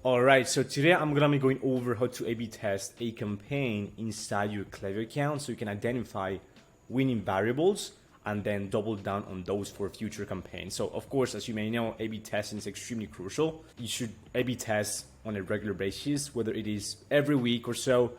Alright, so today I'm gonna be going over how to A/B test a campaign inside your Klaviyo account so you can identify winning variables and then double down on those for future campaigns. So of course, as you may know, A/B testing is extremely crucial. You should A/B test on a regular basis, whether it is every week or so,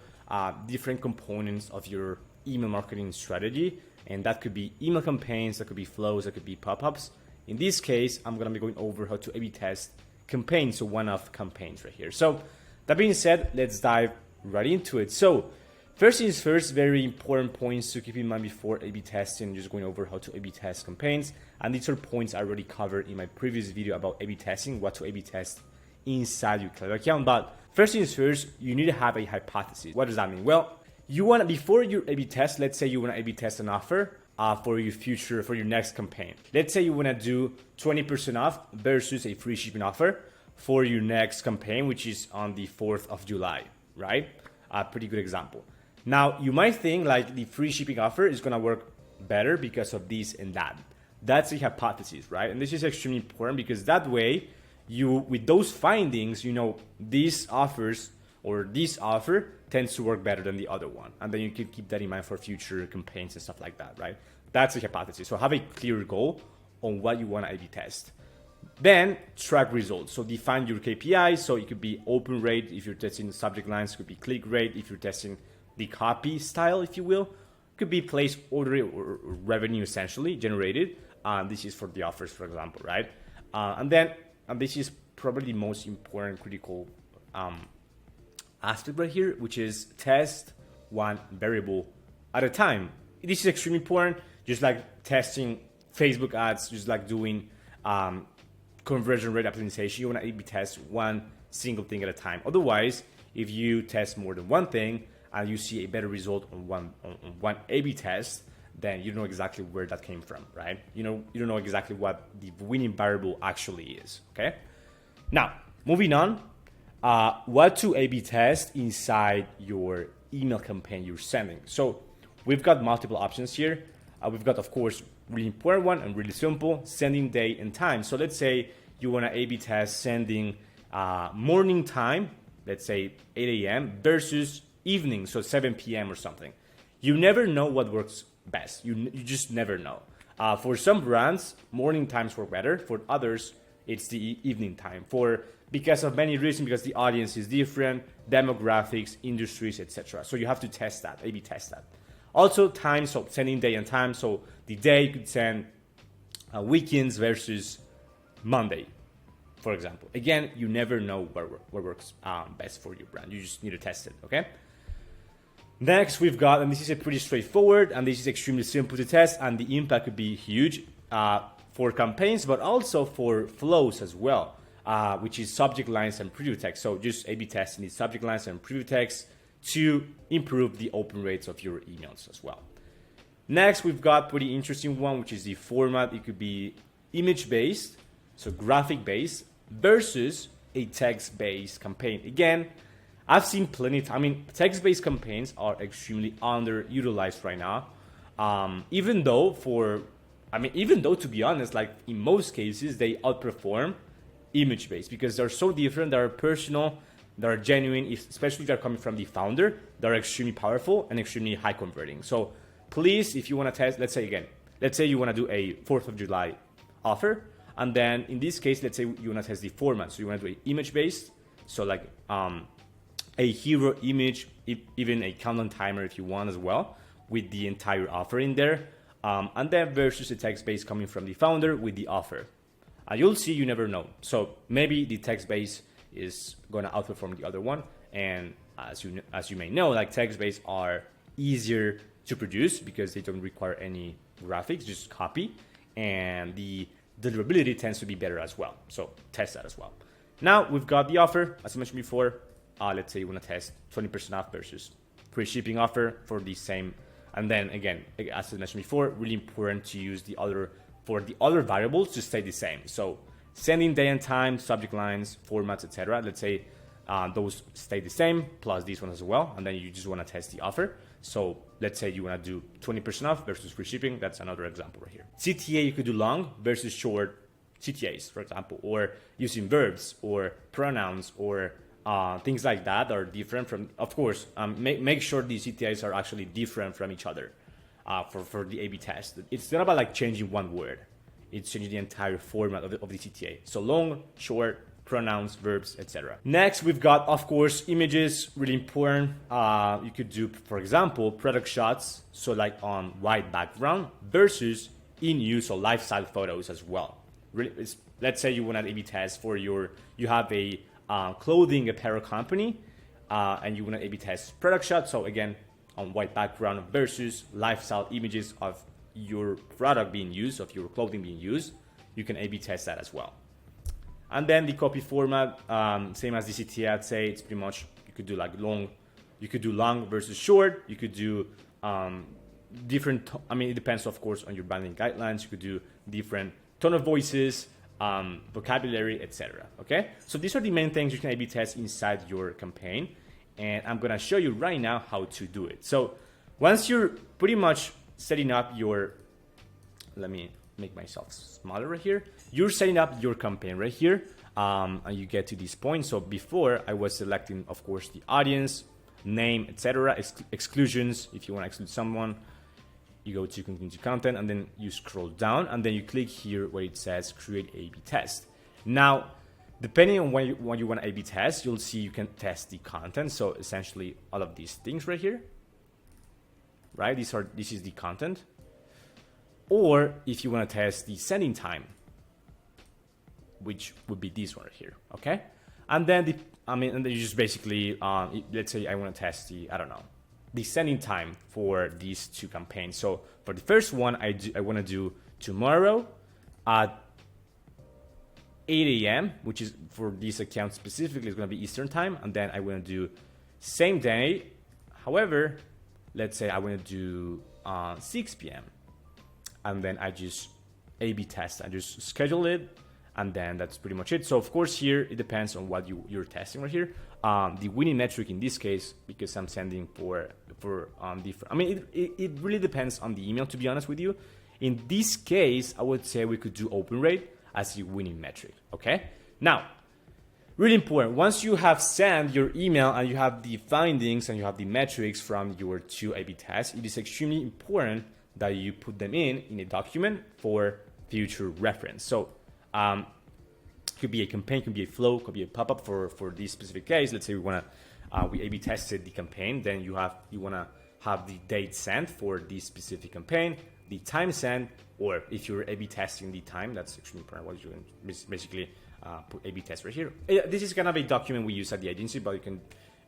different components of your email marketing strategy. And that could be email campaigns, that could be flows, that could be pop-ups. In this case, I'm gonna be going over how to A/B test campaigns, so one-off campaigns right here. So that being said, let's dive right into it. So first things first, very important points to keep in mind before A/B testing, just going over how to A/B test campaigns. And these are points I already covered in my previous video about A/B testing, what to A/B test inside your Klaviyo account. But first things first, you need to have a hypothesis. What does that mean? Well, you want to, before your A/B test, let's say you want to A/B test an offer for your next campaign. Let's say you want to do 20% off versus a free shipping offer for your next campaign, which is on the 4th of July, right? A pretty good example. Now, you might think like the free shipping offer is going to work better because of this and that. That's a hypothesis, right? And this is extremely important because that way, with those findings, you know, these offers or this offer tends to work better than the other one. And then you can keep that in mind for future campaigns and stuff like that, right? That's a hypothesis. So have a clear goal on what you want to A/B test. Then track results. So define your KPIs. So it could be open rate if you're testing the subject lines, it could be click rate if you're testing the copy style, if you will. It could be place order or revenue essentially generated. This is for the offers, for example, right? And this is probably the most important critical aspect right here, which is test one variable at a time. This is extremely important, just like testing Facebook ads, just like doing conversion rate optimization. You want to A/B test one single thing at a time. Otherwise, if you test more than one thing and you see a better result on one A/B test, then you know exactly where that came from, right? You don't know exactly what the winning variable actually is, okay? Now, moving on, what to A/B test inside your email campaign you're sending. So we've got multiple options here. We've got, of course, really important one and really simple, sending day and time. So let's say you want to A/B test sending morning time, let's say 8 a.m. versus evening, so 7 p.m. or something. You never know what works best. You just never know. For some brands, morning times work better. For others, it's the evening time. Because of many reasons, because the audience is different, demographics, industries, etc. So you have to test that, A/B test that. Also time, so sending day and time. So the day you could send weekends versus Monday, for example. Again, you never know what works best for your brand. You just need to test it, okay? Next, we've got, and this is a pretty straightforward, and this is extremely simple to test, and the impact could be huge for campaigns, but also for flows as well, which is subject lines and preview text. So just A/B testing the subject lines and preview text to improve the open rates of your emails as well. Next, we've got pretty interesting one, which is the format. It could be image-based, so graphic-based, versus a text-based campaign. Again, I've seen plenty text-based campaigns are extremely underutilized right now. Even though to be honest, like in most cases, they outperform image-based because they're so different, they're personal, they're genuine, especially if they're coming from the founder, they're extremely powerful and extremely high converting. So please, if you want to test, let's say you want to do a 4th of July offer. And then in this case, let's say you want to test the format. So you want to do an image-based, so like a hero image, even a countdown timer if you want as well, with the entire offer in there. And then versus a text-based coming from the founder with the offer. You'll see, you never know. So maybe the text-based is going to outperform the other one. And as you may know, like text-based are easier to produce because they don't require any graphics, just copy. And the deliverability tends to be better as well. So test that as well. Now we've got the offer, as I mentioned before. Let's say you want to test 20% off versus free shipping offer for the same. And then again, as I mentioned before, really important to use the other variables to stay the same. So sending day and time, subject lines, formats, etc. Let's say those stay the same, plus this one as well. And then you just want to test the offer. So let's say you want to do 20% off versus free shipping. That's another example right here. CTA, you could do long versus short CTAs, for example, or using verbs or pronouns or things like that are different from, of course, make sure these CTAs are actually different from each other for the A/B test. It's not about like changing one word. It's changing the entire format of the CTA. So long, short, pronouns, verbs, etc. Next, we've got, of course, images, really important. You could do, for example, product shots, so like on white background versus in use or lifestyle photos as well. Really, let's say you want an A/B test for you have a clothing apparel company and you want an A/B test product shot. So again, on white background versus lifestyle images of your product being used, of your clothing being used, you can A/B test that as well. And then the copy format, same as the CTA, I'd say it's pretty much, you could do like long, you could do long versus short, you could do different, it depends of course on your branding guidelines, you could do different tone of voices, vocabulary, etc. Okay, so these are the main things you can A/B test inside your campaign, and I'm gonna show you right now how to do it. So once you're pretty much setting up your, let me make myself smaller right here. You're setting up your campaign right here, and you get to this point. So before I was selecting, of course, the audience, name, etc. Exclusions, if you want to exclude someone, you go to continue content, and then you scroll down, and then you click here where it says create A/B test. Now, depending on what you want to A/B test, you'll see you can test the content. So essentially all of these things right here, right? This is the content. Or if you want to test the sending time, which would be this one right here, okay? And then and then you just basically, let's say I want to test the sending time for these two campaigns. So for the first one, I want to do tomorrow at 8 a.m., which is for this account specifically, is going to be Eastern time. And then I want to do same day. However, let's say I want to do 6 p.m. And then I just A/B test. I just schedule it, and then that's pretty much it. So of course here, it depends on what you're testing right here. The winning metric in this case, because I'm sending for different, it really depends on the email, to be honest with you. In this case, I would say we could do open rate as the winning metric, okay? Now, really important, once you have sent your email and you have the findings and you have the metrics from your two A/B tests, it is extremely important that you put them in a document for future reference. So could be a campaign, could be a flow, could be a pop-up for this specific case. Let's say we A/B tested the campaign, then you want to have the date sent for this specific campaign, the time sent, or if you're A/B testing the time, that's extremely important. What you can basically put A/B test right here. This is kind of a document we use at the agency, but you can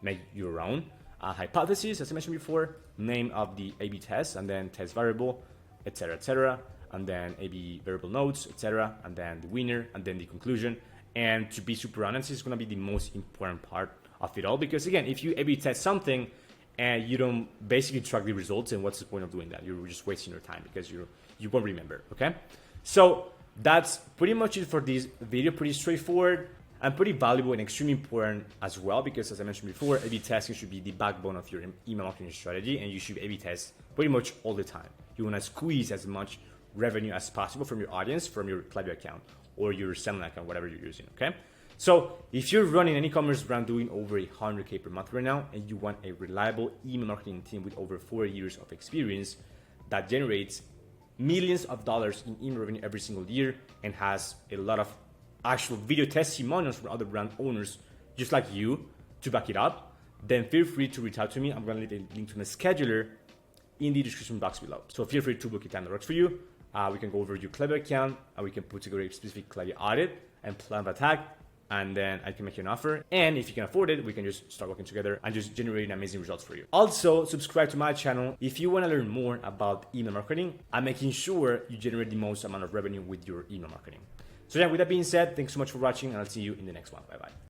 make your own. Hypothesis, as I mentioned before, name of the A/B test, and then test variable, etc., and then A/B variable notes, etc., and then the winner, and then the conclusion. And to be super honest, it's going to be the most important part of it all, because again, if you A/B test something and you don't basically track the results, and what's the point of doing that? You're just wasting your time because you won't remember. Okay, so that's pretty much it for this video. Pretty straightforward and pretty valuable and extremely important as well, because as I mentioned before, A/B testing should be the backbone of your email marketing strategy, and you should A/B test pretty much all the time. You want to squeeze as much revenue as possible from your audience, from your Klaviyo account or your selling account, whatever you're using, okay? So if you're running an e-commerce brand doing over 100K per month right now, and you want a reliable email marketing team with over 4 years of experience that generates millions of dollars in email revenue every single year and has a lot of actual video testimonials from other brand owners just like you to back it up, then feel free to reach out to me. I'm going to leave a link to my scheduler in the description box below. So feel free to book a time that works for you. We can go over your Klaviyo account, and we can put together a specific Klaviyo audit and plan of attack, and then I can make you an offer. And if you can afford it, we can just start working together and just generating amazing results for you. Also, subscribe to my channel if you want to learn more about email marketing and making sure you generate the most amount of revenue with your email marketing. So yeah, with that being said, thanks so much for watching, and I'll see you in the next one. Bye-bye.